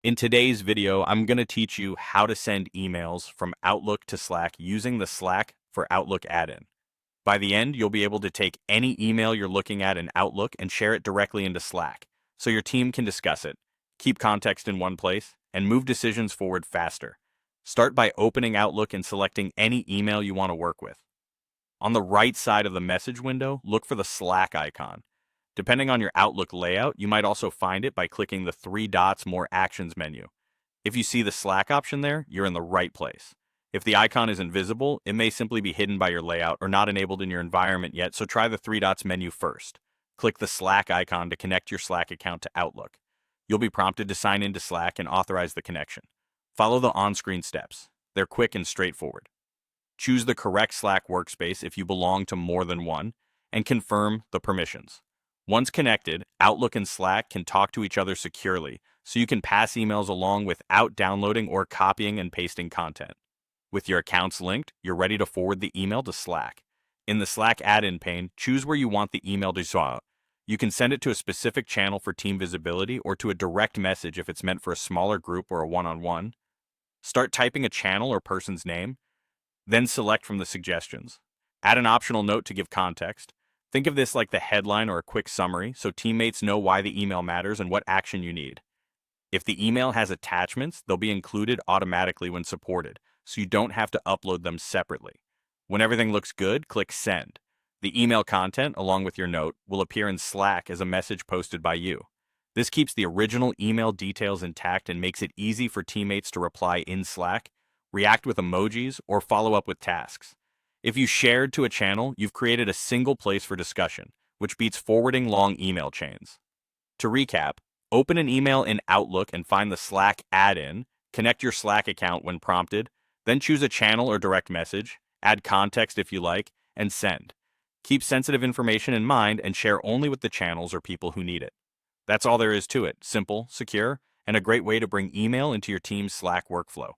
In today's video, I'm going to teach you how to send emails from Outlook to Slack using the Slack for Outlook add-in. By the end, you'll be able to take any email you're looking at in Outlook and share it directly into Slack, so your team can discuss it, keep context in one place, and move decisions forward faster. Start by opening Outlook and selecting any email you want to work with. On the right side of the message window, look for the Slack icon. Depending on your Outlook layout, you might also find it by clicking the three dots More Actions menu. If you see the Slack option there, you're in the right place. If the icon is invisible, it may simply be hidden by your layout or not enabled in your environment yet, so try the three dots menu first. Click the Slack icon to connect your Slack account to Outlook. You'll be prompted to sign into Slack and authorize the connection. Follow the on-screen steps. They're quick and straightforward. Choose the correct Slack workspace if you belong to more than one, and confirm the permissions. Once connected, Outlook and Slack can talk to each other securely, so you can pass emails along without downloading or copying and pasting content. With your accounts linked, you're ready to forward the email to Slack. In the Slack add-in pane, choose where you want the email to show up. You can send it to a specific channel for team visibility or to a direct message if it's meant for a smaller group or a one-on-one. Start typing a channel or person's name, then select from the suggestions. Add an optional note to give context. Think of this like the headline or a quick summary so teammates know why the email matters and what action you need. If the email has attachments, they'll be included automatically when supported, so you don't have to upload them separately. When everything looks good, click Send. The email content, along with your note, will appear in Slack as a message posted by you. This keeps the original email details intact and makes it easy for teammates to reply in Slack, react with emojis, or follow up with tasks. If you shared to a channel, you've created a single place for discussion, which beats forwarding long email chains. To recap, open an email in Outlook and find the Slack add-in, connect your Slack account when prompted, then choose a channel or direct message, add context if you like, and send. Keep sensitive information in mind and share only with the channels or people who need it. That's all there is to it. Simple, secure, and a great way to bring email into your team's Slack workflow.